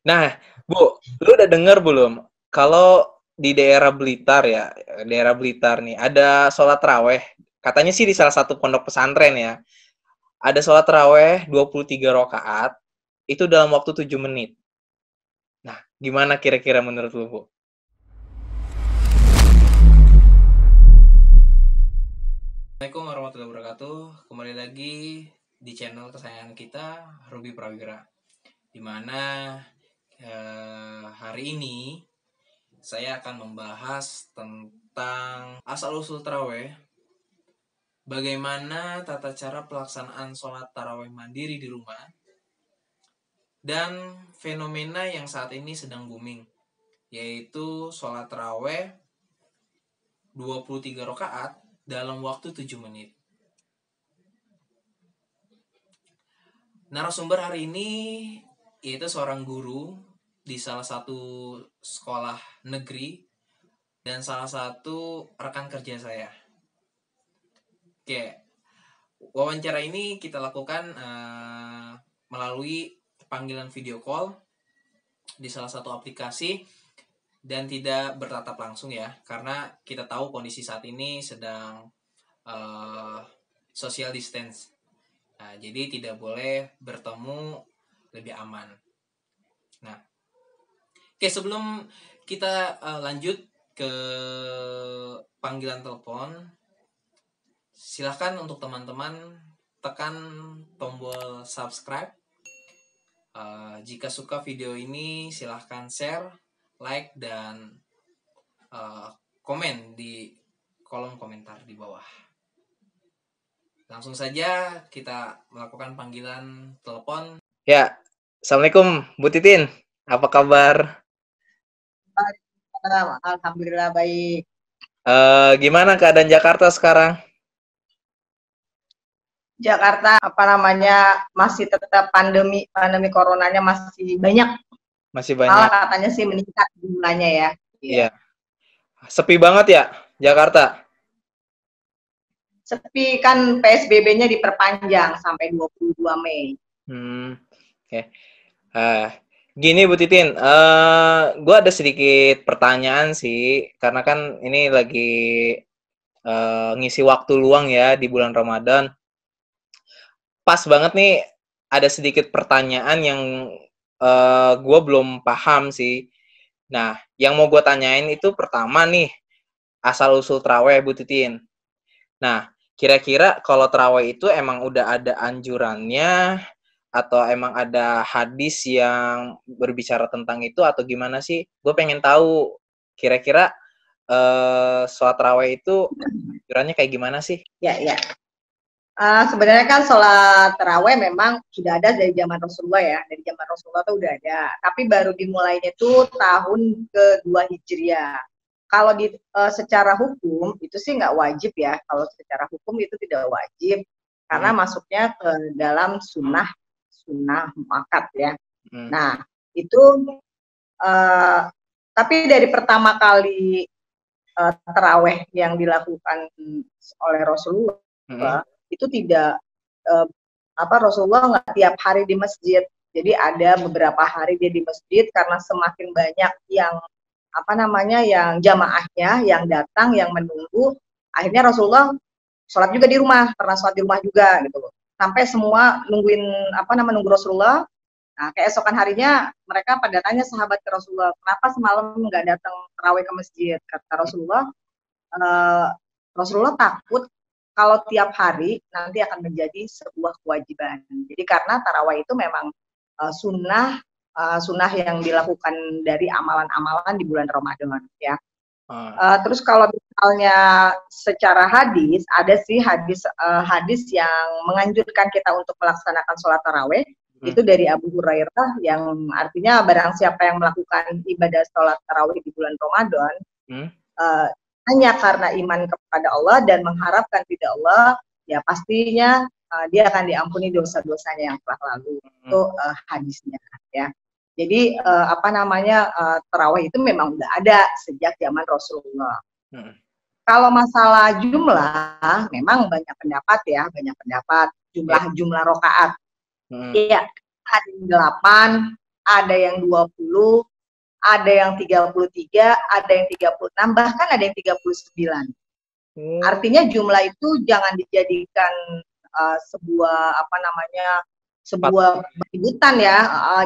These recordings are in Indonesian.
Nah, Bu, lu udah denger belum? Kalau di daerah Blitar ya, daerah Blitar nih, ada sholat raweh. Katanya sih di salah satu pondok pesantren ya, ada sholat raweh 23 rakaat, itu dalam waktu 7 menit. Nah, gimana kira-kira menurut lu, Bu? Assalamualaikum warahmatullahi wabarakatuh. Kembali lagi di channel kesayangan kita, Ruby Prawira. Dimana hari ini saya akan membahas tentang asal-usul taraweh, bagaimana tata cara pelaksanaan sholat taraweh mandiri di rumah, dan fenomena yang saat ini sedang booming, yaitu sholat taraweh 23 rakaat dalam waktu 7 menit. Narasumber hari ini yaitu seorang guru di salah satu sekolah negeri dan salah satu rekan kerja saya. Oke, wawancara ini kita lakukan melalui panggilan video call di salah satu aplikasi dan tidak bertatap langsung ya, karena kita tahu kondisi saat ini sedang social distance. Nah, jadi tidak boleh bertemu, lebih aman. Nah, oke, sebelum kita lanjut ke panggilan telepon, silahkan untuk teman-teman tekan tombol subscribe. Jika suka video ini, silahkan share, like, dan komen di kolom komentar di bawah. Langsung saja kita melakukan panggilan telepon. Ya, Assalamualaikum, Bu Titin. Apa kabar? Alhamdulillah baik. Gimana keadaan Jakarta sekarang? Jakarta masih tetap pandemi coronanya masih banyak. Masih banyak. Malah katanya sih meningkat jumlahnya ya. Iya. Sepi banget ya Jakarta. Sepi kan, PSBB-nya diperpanjang sampai 22 Mei. Oke. Gini Bu Titin, gue ada sedikit pertanyaan sih, karena kan ini lagi ngisi waktu luang ya di bulan Ramadan. Pas banget nih, ada sedikit pertanyaan yang gue belum paham sih. Nah, yang mau gue tanyain itu pertama nih, asal-usul traweh Bu Titin. Nah, kira-kira kalau traweh itu emang udah ada anjurannya, atau emang ada hadis yang berbicara tentang itu, atau gimana sih? Gue pengen tahu kira-kira sholat tarawih itu anjurannya kayak gimana sih? Ya. Sebenarnya kan sholat taraweh memang sudah ada dari zaman Rasulullah ya. Dari zaman Rasulullah tuh udah ada. Tapi baru dimulainya tuh tahun ke-2 Hijriah. Kalau secara hukum itu sih nggak wajib ya. Kalau secara hukum itu tidak wajib karena masuknya ke dalam sunnah muakkad ya. Nah itu tapi dari pertama kali taraweh yang dilakukan oleh Rasulullah itu tidak Rasulullah nggak tiap hari di masjid. Jadi ada beberapa hari dia di masjid karena semakin banyak yang yang jamaahnya, yang datang, yang menunggu, akhirnya Rasulullah sholat juga di rumah, pernah sholat di rumah juga gitu loh. Sampai semua nungguin nunggu Rasulullah. Nah, keesokan harinya mereka pada tanya sahabat ke Rasulullah, kenapa semalam nggak datang tarawih ke masjid? Kata Rasulullah, Rasulullah takut kalau tiap hari nanti akan menjadi sebuah kewajiban. Jadi karena tarawih itu memang sunnah yang dilakukan dari amalan-amalan di bulan Ramadan ya. Terus kalau misalnya secara hadis, ada sih hadis yang menganjurkan kita untuk melaksanakan sholat taraweh. Itu dari Abu Hurairah yang artinya barang siapa yang melakukan ibadah sholat tarawih di bulan Ramadan hanya karena iman kepada Allah dan mengharapkan ridha Allah, ya pastinya dia akan diampuni dosa-dosanya yang telah lalu. Itu hadisnya ya. Jadi tarawih itu memang udah ada sejak zaman Rasulullah. Kalau masalah jumlah, memang banyak pendapat jumlah rokaat. Iya, ada yang 8, ada yang 20, ada yang 33, ada yang 36, bahkan ada yang 39. Artinya jumlah itu jangan dijadikan sebuah sebuah ributan ya.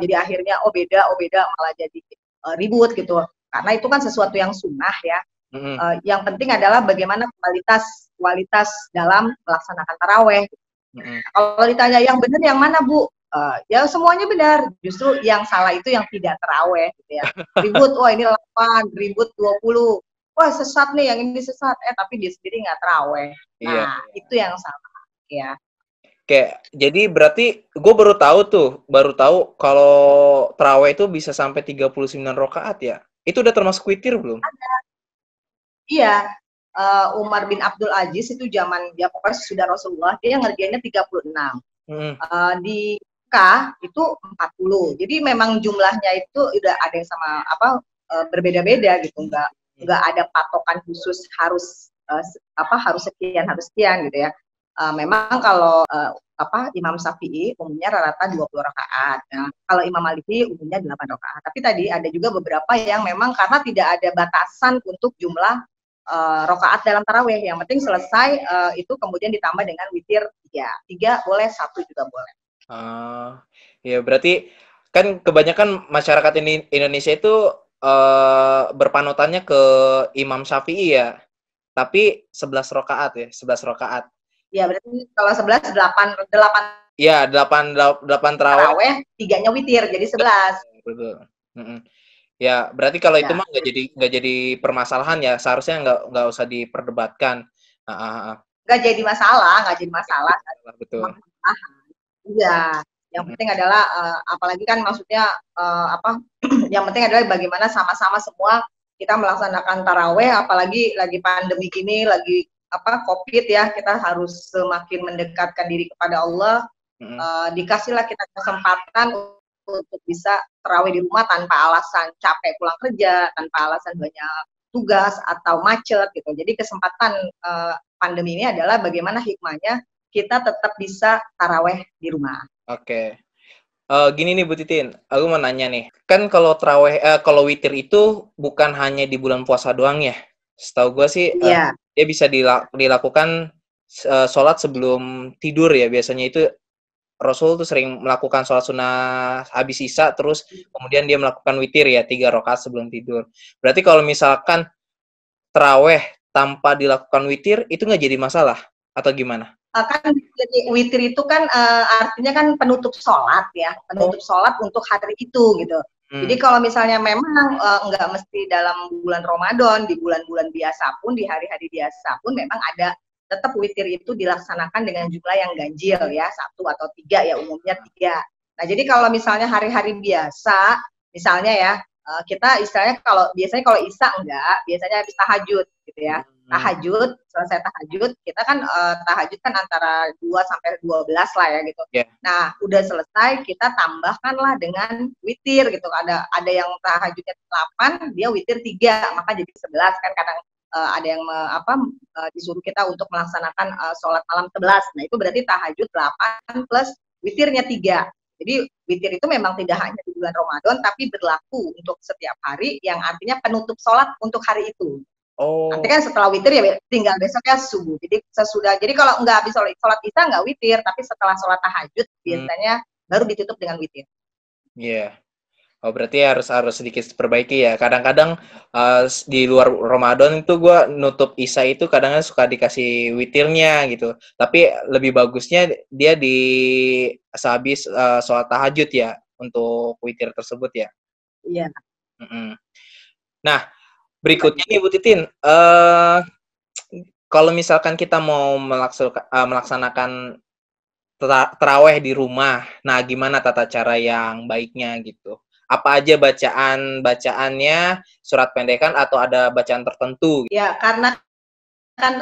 Jadi akhirnya oh beda malah jadi ribut gitu. Karena itu kan sesuatu yang sunnah ya. Yang penting adalah bagaimana kualitas dalam melaksanakan taraweh. Kalau ditanya yang benar yang mana Bu? Ya semuanya benar. Justru yang salah itu yang tidak taraweh gitu ya. Ribut, wah ini 8, ribut 20. Wah sesat nih, yang ini sesat. Tapi dia sendiri nggak taraweh. Nah, itu yang salah ya. Oke, jadi berarti gue baru tahu kalau taraweh itu bisa sampai 39 rakaat ya. Itu udah termasuk witir belum? Ada. Iya. Umar bin Abdul Aziz itu zaman dia pokoknya sudah Rasulullah, dia ngerjainnya 36. Di Mekah itu 40. Jadi memang jumlahnya itu udah ada yang sama berbeda-beda gitu, nggak ada patokan khusus harus sekian gitu ya. Memang kalau Imam Syafi'i umumnya rata-rata 20 rakaat. Nah, kalau Imam Maliki umumnya 8 rakaat. Tapi tadi ada juga beberapa yang memang karena tidak ada batasan untuk jumlah rakaat dalam tarawih. Yang penting selesai itu kemudian ditambah dengan witir 3 boleh, 1 juga boleh. Ya berarti kan kebanyakan masyarakat Indonesia itu berpanutannya ke Imam Syafi'i ya. Tapi 11 rakaat ya, 11 rakaat. Ya, berarti kalau 11 8. Iya, 8 tarawih, 3-nya witir jadi 11. Betul. Ya, berarti kalau itu mah nggak jadi permasalahan ya, seharusnya nggak usah diperdebatkan. Nggak jadi masalah. Betul. Iya, yang penting adalah apalagi kan maksudnya yang penting adalah bagaimana sama-sama semua kita melaksanakan taraweh, apalagi lagi pandemi gini, lagi COVID ya, kita harus semakin mendekatkan diri kepada Allah. Dikasihlah kita kesempatan untuk bisa tarawih di rumah tanpa alasan capek pulang kerja, tanpa alasan banyak tugas atau macet gitu. Jadi kesempatan pandemi ini adalah bagaimana hikmahnya kita tetap bisa taraweh di rumah. Oke. Gini nih Bu Titin, aku mau nanya nih. Kan kalau taraweh, kalau witir itu bukan hanya di bulan puasa doang ya. Setahu gue sih dia bisa dilakukan sholat sebelum tidur ya. Biasanya itu Rasul tuh sering melakukan sholat sunnah habis isya, terus kemudian dia melakukan witir ya 3 rakaat sebelum tidur. Berarti kalau misalkan taraweh tanpa dilakukan witir itu nggak jadi masalah atau gimana? Kan witir itu kan artinya kan penutup sholat ya, penutup sholat untuk hari itu gitu. Jadi kalau misalnya memang nggak mesti dalam bulan Ramadan, di bulan-bulan biasa pun, di hari-hari biasa pun memang ada tetap witir itu dilaksanakan dengan jumlah yang ganjil ya, 1 atau 3 ya, umumnya 3. Nah jadi kalau misalnya hari-hari biasa, misalnya ya kita istilahnya biasanya kalau isya enggak, biasanya habis tahajud gitu ya. Tahajud, selesai tahajud, kita kan tahajud kan antara 2 sampai 12 lah ya gitu. Nah, udah selesai, kita tambahkanlah dengan witir gitu. Ada yang tahajudnya 8, dia witir 3, maka jadi 11 kan kadang ada yang disuruh kita untuk melaksanakan sholat malam 11. Nah, itu berarti tahajud 8 plus witirnya 3. Jadi witir itu memang tidak hanya di bulan Ramadan, tapi berlaku untuk setiap hari, yang artinya penutup sholat untuk hari itu. Nanti kan setelah witir ya tinggal besoknya subuh. Jadi kalau nggak habis sholat isya nggak witir, tapi setelah sholat tahajud biasanya baru ditutup dengan witir. Iya. Oh berarti harus sedikit perbaiki ya. Kadang-kadang di luar Ramadan itu gue nutup isya itu kadang-kadang suka dikasih witirnya gitu. Tapi lebih bagusnya dia sehabis sholat tahajud ya untuk witir tersebut ya. Iya. Nah, berikutnya nih Bu Titin, kalau misalkan kita mau melaksanakan taraweh di rumah, nah gimana tata cara yang baiknya gitu? Apa aja bacaannya, surat pendekan atau ada bacaan tertentu? Ya, karena kan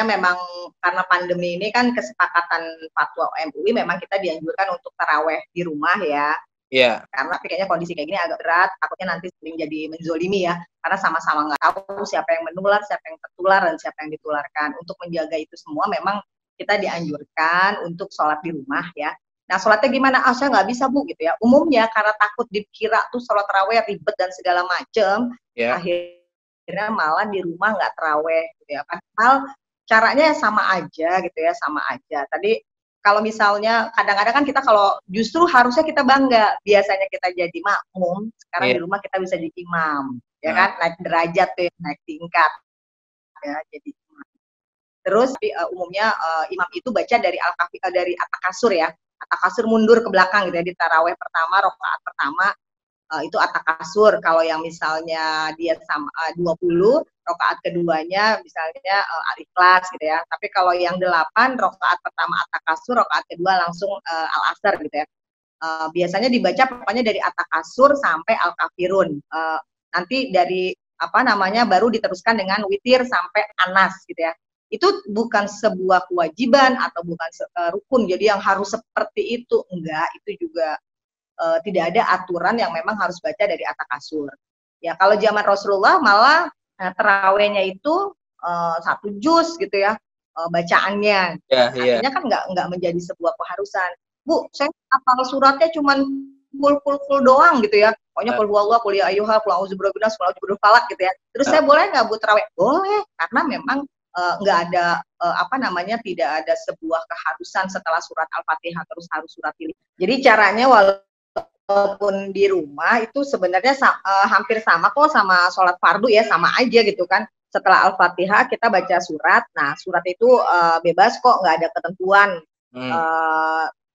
memang karena pandemi ini kan kesepakatan fatwa MUI memang kita dianjurkan untuk taraweh di rumah ya. Iya. Karena kayaknya kondisi kayak gini agak berat, takutnya nanti sering jadi menzolimi ya, karena sama-sama nggak tahu siapa yang menular, siapa yang tertular, dan siapa yang ditularkan. Untuk menjaga itu semua memang kita dianjurkan untuk sholat di rumah ya. Nah, sholatnya gimana? Ah, saya nggak bisa, Bu, gitu ya. Umumnya karena takut dikira tuh sholat taraweh ribet dan segala macem, akhirnya malah di rumah nggak taraweh, gitu ya. Padahal caranya sama aja, gitu ya, sama aja. Tadi kalau misalnya kadang-kadang kan kita kalau justru harusnya kita bangga, biasanya kita jadi makmum, sekarang di rumah kita bisa jadi imam, ya kan? Naik derajat tuh, naik tingkat, ya, jadi imam. Terus umumnya imam itu baca dari dari At-Takasur ya. At-Takasur mundur ke belakang gitu ya, di taraweh pertama, rakaat pertama itu At-Takasur. Kalau yang misalnya dia sama 20, rakaat keduanya misalnya Al-Ikhlas gitu ya. Tapi kalau yang 8, rakaat pertama At-Takasur, rakaat kedua langsung Al-Asr gitu ya. Biasanya dibaca pokoknya dari At-Takasur sampai Al-Kafirun. Nanti dari apa namanya baru diteruskan dengan witir sampai Anas gitu ya. Itu bukan sebuah kewajiban atau bukan rukun, jadi yang harus seperti itu, enggak, itu juga tidak ada aturan yang memang harus baca dari At-Takasur. Ya kalau zaman Rasulullah malah terawihnya itu 1 juz gitu ya bacaannya. Artinya kan nggak menjadi sebuah keharusan. Bu, saya hafal suratnya cuma full doang gitu ya. Pokoknya qul huwallahu, qul ya ayyuha, qul a'udzu birabbil nas, qul a'udzu birabbil falaq gitu ya. Terus saya boleh nggak Bu terawih? Boleh, karena memang nggak ada apa namanya, tidak ada sebuah keharusan setelah surat Al-Fatihah terus harus surat pilih. Jadi caranya walaupun di rumah itu sebenarnya hampir sama kok sama sholat fardu ya, sama aja gitu kan. Setelah Al-Fatihah kita baca surat. Nah, surat itu bebas kok, nggak ada ketentuan.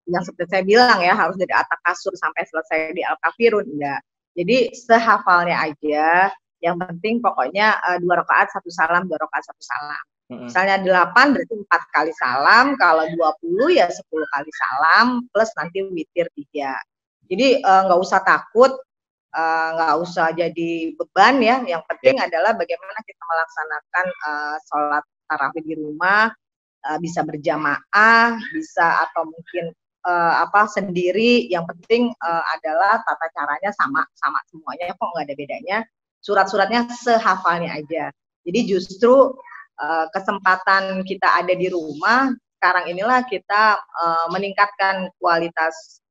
Yang seperti saya bilang ya, harus dari At-Takasur sampai selesai di Al-Kafirun, enggak. Jadi sehafalnya aja. Yang penting pokoknya 2 rakaat 1 salam, 2 rakaat 1 salam. Misalnya 8 berarti 4 kali salam, kalau 20 ya 10 kali salam, plus nanti witir 3. Jadi nggak usah takut, nggak usah jadi beban ya. Yang penting adalah bagaimana kita melaksanakan sholat tarawih di rumah, bisa berjamaah, bisa atau mungkin sendiri. Yang penting adalah tata caranya sama semuanya, kok nggak ada bedanya. Surat-suratnya sehafalnya aja. Jadi justru kesempatan kita ada di rumah sekarang inilah kita meningkatkan kualitas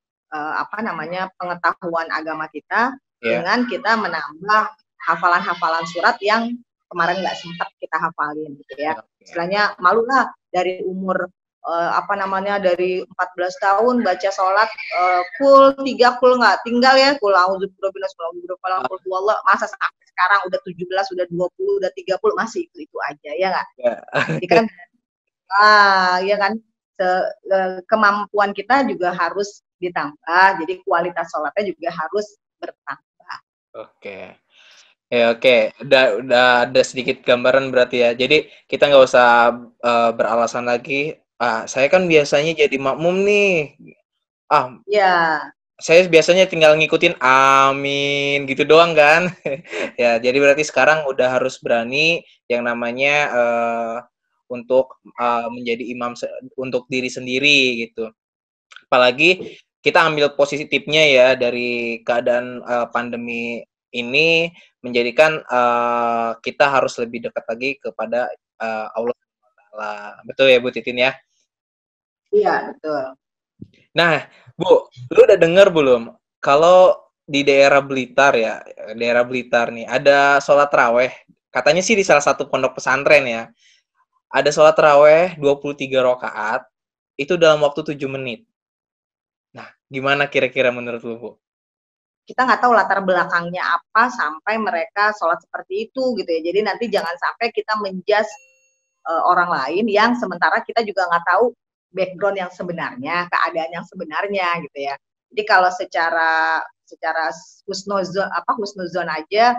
pengetahuan agama kita dengan kita menambah hafalan-hafalan surat yang kemarin nggak sempat kita hafalin gitu ya. Istilahnya malulah dari umur dari 14 tahun baca sholat full 3 full nggak tinggal ya, kul a'udzu birabbil nas, kul a'udzu birabbil falaq, kul huwallah, masa sampai sekarang udah 17, udah 20, udah 30 masih itu aja ya nggak? Jadi kan ya kan kemampuan kita juga harus ditambah, jadi kualitas sholatnya juga harus bertambah. Oke. Ya, oke. Udah ada sedikit gambaran berarti ya. Jadi kita nggak usah beralasan lagi. Saya kan biasanya jadi makmum nih. Ya. Saya biasanya tinggal ngikutin amin gitu doang kan. Ya, jadi berarti sekarang udah harus berani yang namanya untuk menjadi imam untuk diri sendiri gitu. Apalagi kita ambil positifnya ya dari keadaan pandemi ini menjadikan kita harus lebih dekat lagi kepada Allah Taala. Betul ya Bu Titin ya? Iya, betul. Nah, Bu, lu udah dengar belum? Kalau di daerah Blitar ya, daerah Blitar nih, ada sholat raweh. Katanya sih di salah satu pondok pesantren ya. Ada sholat raweh 23 rakaat, itu dalam waktu 7 menit. Nah, gimana kira-kira menurut lu, Bu? Kita nggak tahu latar belakangnya apa sampai mereka sholat seperti itu gitu ya. Jadi nanti jangan sampai kita menjudge orang lain yang sementara kita juga nggak tahu background yang sebenarnya, keadaan yang sebenarnya gitu ya. Jadi kalau secara husnuzon aja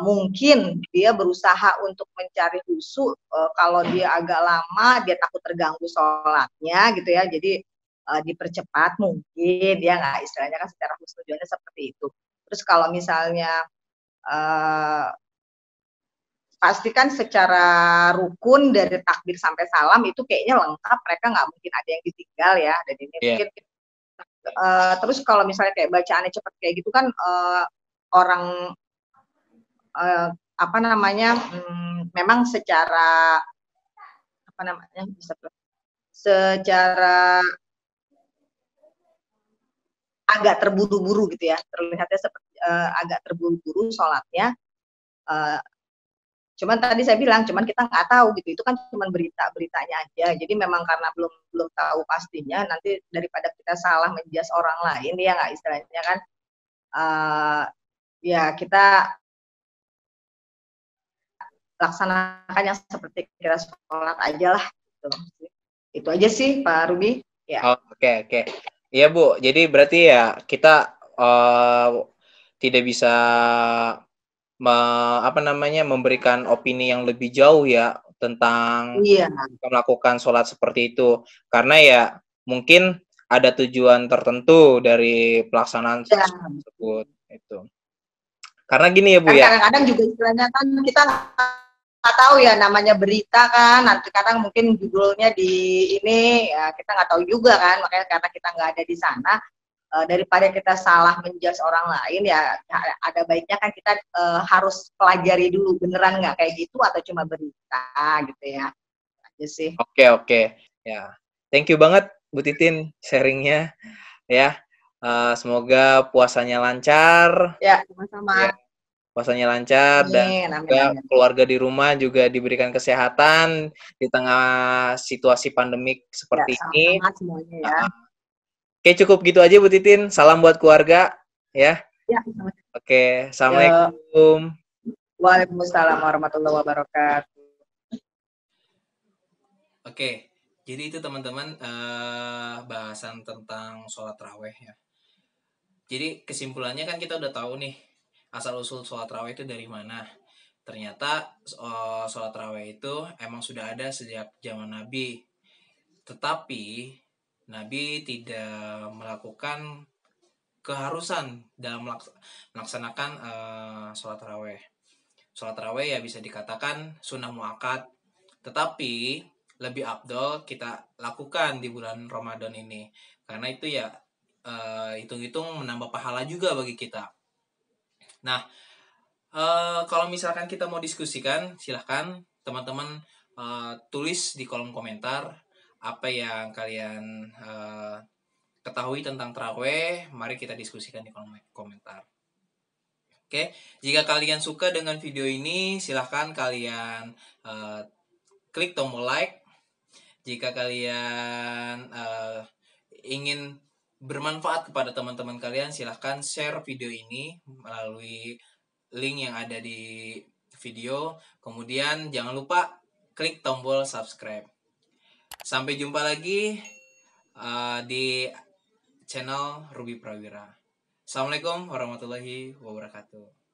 mungkin dia berusaha untuk mencari khusyuk, kalau dia agak lama dia takut terganggu sholatnya gitu ya. Jadi dipercepat mungkin ya nggak, istilahnya kan secara husnuzonnya seperti itu. Terus kalau misalnya pastikan secara rukun dari takbir sampai salam itu kayaknya lengkap, mereka nggak mungkin ada yang ditinggal ya. Dan ini mungkin terus kalau misalnya kayak bacaannya cepat kayak gitu kan orang memang secara secara agak terburu-buru gitu ya, terlihatnya seperti agak terburu-buru sholatnya. Cuman tadi saya bilang, cuman kita nggak tahu gitu, itu kan cuman beritanya aja. Jadi memang karena belum tahu pastinya, nanti daripada kita salah menjas orang lain ya nggak, istilahnya kan, ya kita laksanakan yang seperti kita sholat aja lah. Gitu. Itu aja sih Pak Ruby. Ya. Oh, oke. Iya Bu, jadi berarti ya kita tidak bisa memberikan opini yang lebih jauh ya tentang Iya. melakukan sholat seperti itu, karena ya mungkin ada tujuan tertentu dari pelaksanaan Ya. tersebut itu. Karena gini ya Bu Kan ya. kadang-kadang juga istilahnya kan kita nggak tahu ya, namanya berita kan, nanti kadang mungkin judulnya di ini ya kita nggak tahu juga kan, makanya karena kita nggak ada di sana, daripada kita salah menjudge orang lain ya ada baiknya kan kita harus pelajari dulu beneran nggak kayak gitu atau cuma berita gitu ya aja sih. Oke ya, thank you banget Bu Titin sharingnya ya. Semoga puasanya lancar Ya sama-sama. ya, puasanya lancar dan semoga keluarga di rumah juga diberikan kesehatan di tengah situasi pandemik seperti ini. Sama-sama semuanya ya. Oke, cukup gitu aja Bu Titin. Salam buat keluarga ya. Ya, oke, assalamualaikum. Waalaikumsalam warahmatullahi wabarakatuh. Oke, jadi itu teman-teman bahasan tentang sholat raweh ya. Jadi kesimpulannya kan kita udah tahu nih asal-usul sholat raweh itu dari mana. Ternyata sholat raweh itu emang sudah ada sejak zaman Nabi. Tetapi Nabi tidak melakukan keharusan dalam melaksanakan sholat raweh. Sholat raweh ya bisa dikatakan sunnah muakkad, tetapi lebih afdol kita lakukan di bulan Ramadan ini, karena itu ya hitung-hitung menambah pahala juga bagi kita. Nah, kalau misalkan kita mau diskusikan, silahkan teman-teman tulis di kolom komentar apa yang kalian ketahui tentang taraweh. Mari kita diskusikan di kolom komentar. Oke, jika kalian suka dengan video ini, silahkan kalian klik tombol like. Jika kalian ingin bermanfaat kepada teman-teman kalian, silahkan share video ini melalui link yang ada di video. Kemudian jangan lupa klik tombol subscribe. Sampai jumpa lagi di channel Ruby Prawira. Assalamualaikum warahmatullahi wabarakatuh.